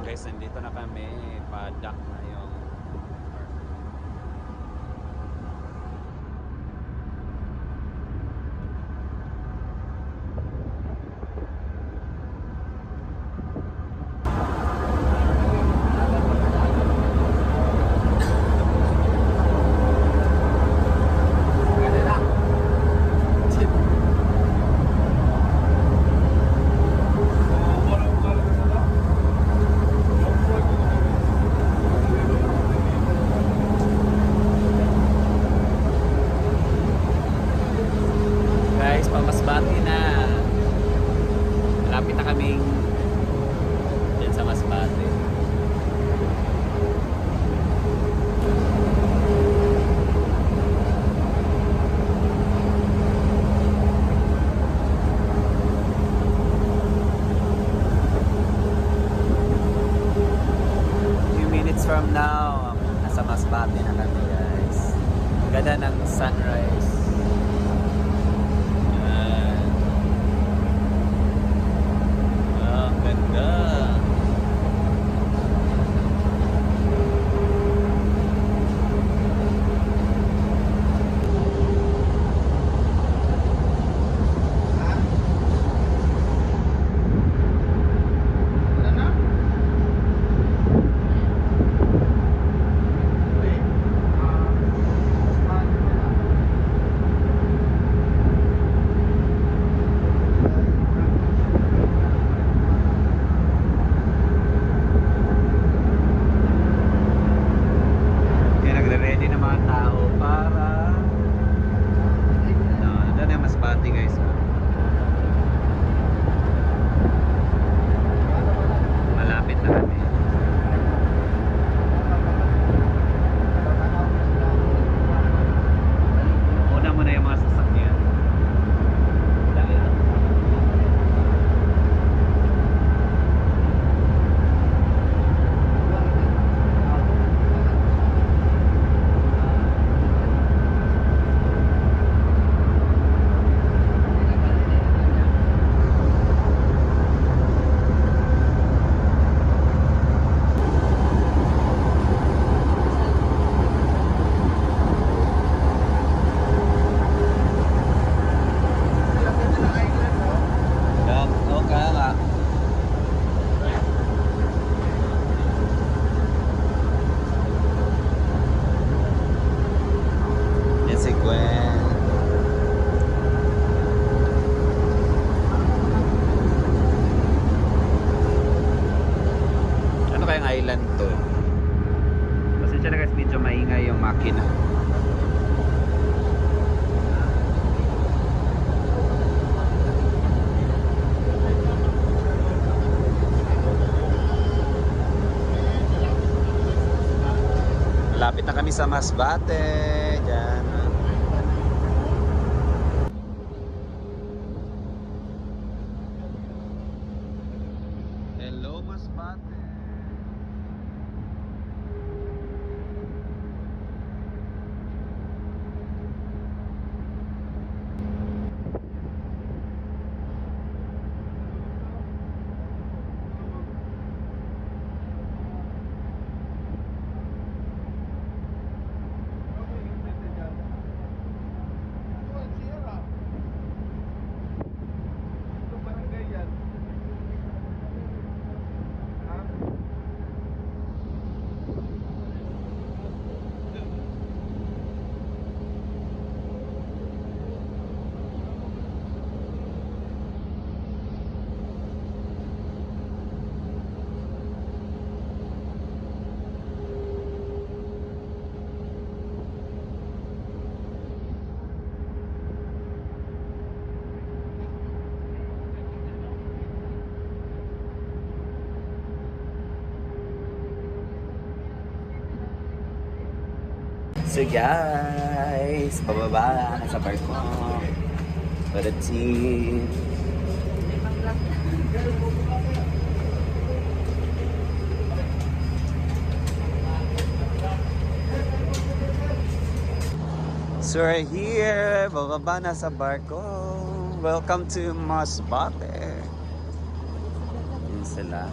guys, nandito na kami. Pa-dock na yung guys, pamasbati na. Malapit na kaming dyan sa Masbate. Few minutes from now, nasa Masbate na kami guys. Ganda ng sunrise. Ganda. Ready na mga tao para doon yung Masbate guys. Malapit na kami. Una muna yung mga sasakyan. Dahil island to. Pasensya na guys, medyo maingay yung makina. Malapit na kami sa Masbate. Diyan. Hello Masbate. So guys, pababa na sa barko. Paratsi. So we're here, bababa na sa barko. Welcome to Masbate. Yun sila.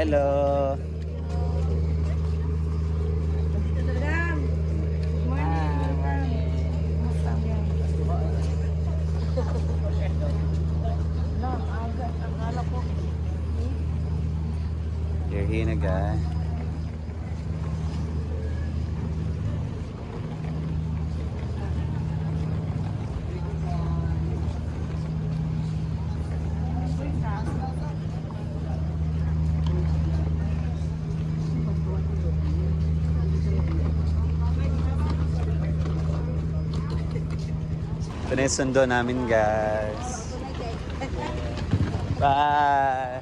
Hello. You're here na guys. Ito na yung sundo namin guys. Bye!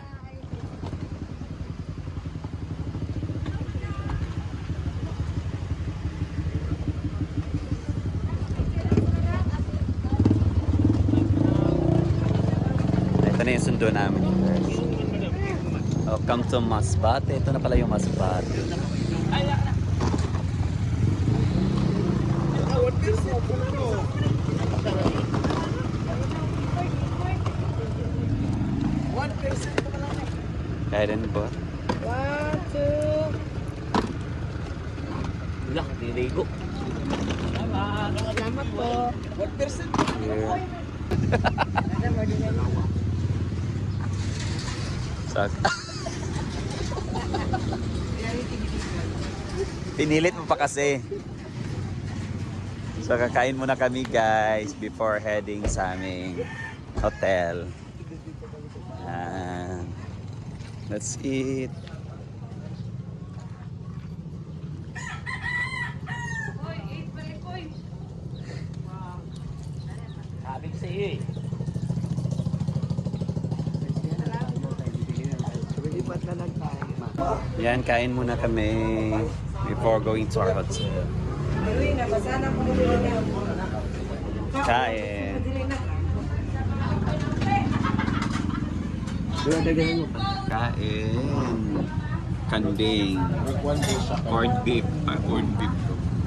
Ito na yung sundo namin guys. Welcome to Masbate. Ito na pala yung Masbate. Kaya rin po. 1, 2. Wala, niligo. Salamat po. 1%. Yeah. Sak. Pinilit mo pa kasi. So kakain muna kami guys before heading sa aming hotel. And let's eat. Sabi ko sa iyo eh. Yan, kain muna kami before going to our hotel. Kain. Kain. Kambing. Corned beef. Corned beef.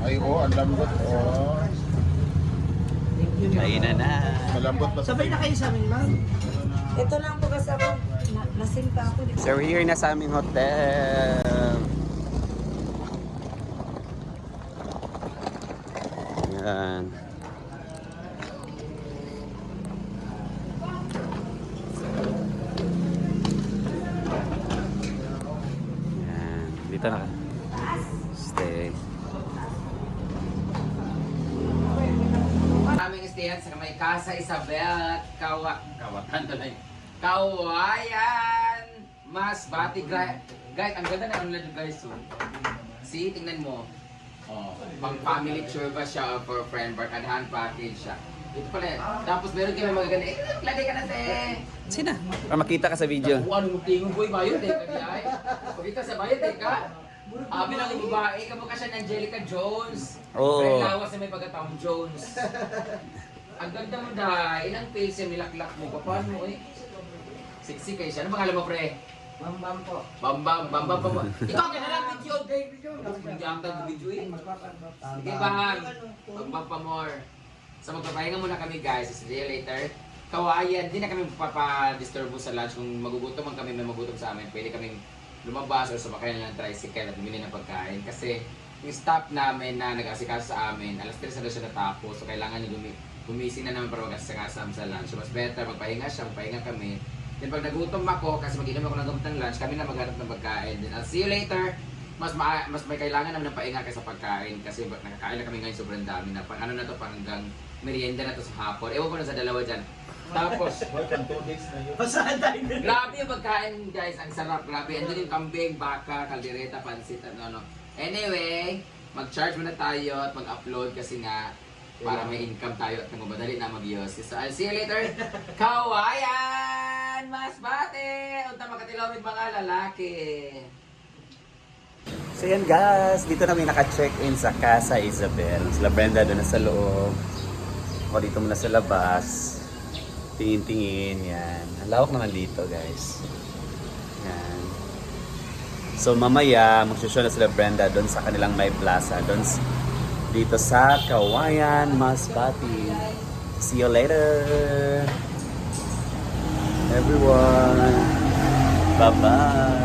Ay, ang lambot, Kainan na. Malambot pa. Sabay na kayo sa amin, ma'am. Ito lang po kasi ako, nasinta ako. So we're here na sa aming hotel. Yan. Yan. Dito na. Stay. Aming stayan sa may Casa Isabel at Kawatan to lang. Kawayan! Masbate. Guys, ang ganda na online guys. So. See, tingnan mo. Oh, pang family tour ba siya for friend barkadahan package siya. Ito pala yan. Tapos meron kayo magaganda. Lagay ka na te! Sina? Para makita ka sa video. Ano mo tingin boy bayot eh kaya. Pag ikaw sa bayot eh ka. Bilang yung babae, kamukha siya ng Angelica Jones. Oo. Pero lawas na may pagka-Tom Jones. Ang ganda mo dahil, ilang face yung nilaklak mo. Paano mo eh? Sexy kayo siya. Ano pangalan mo pre? Bambam po. Bambam. Ikaw ka na lang video. Hindi ang tag-video eh. Sige bang. Bambam pa more. So magpapahinga muna kami guys. See you later. Kawayan, hindi na kami papadisturbo sa lunch. Kung magugutom man kami, may magutom sa amin, pwede kaming lumabas o sumakay na ng tricycle at bumili ng pagkain. Kasi yung staff namin na nag-asikaso sa amin, alas 3 na daw siya natapos. So kailangan niya gumising na naman para mag-asikaso sa lunch. So mas better, magpahinga siya, magpahinga kami. Then pag nagutom ako, kasi mag-inom ako ng gamot ng lunch, kami na maghanap ng pagkain. Then I'll see you later. Mas may kailangan naman ng pahinga kaysa pagkain kasi nakakain na kami ngayon sobrang dami na. Pang ano na to, pang hanggang merienda na to sa hapon. Ewan ko na sa dalawa dyan. Tapos, grabe yung pagkain guys, ang sarap, grabe. Andun yung kambing, baka, kaldereta, pansit, ano. Anyway, mag-charge muna tayo at mag-upload kasi nga para may income tayo at madali na mag-use. So I'll see you later. Kawayan! Masbate! Unta makatilawid mga lalaki. So yan guys, dito na may naka-check-in sa Casa Isabel. Sila Brenda doon na sa loob. Ako dito muna sa labas. Tingin-tingin, yan. Ang lawak naman dito guys. Yan. So mamaya, magsishow na sila Brenda doon sa kanilang may plaza. Doon dito sa Kawayan, Masbate. See you later! Everyone! Bye-bye!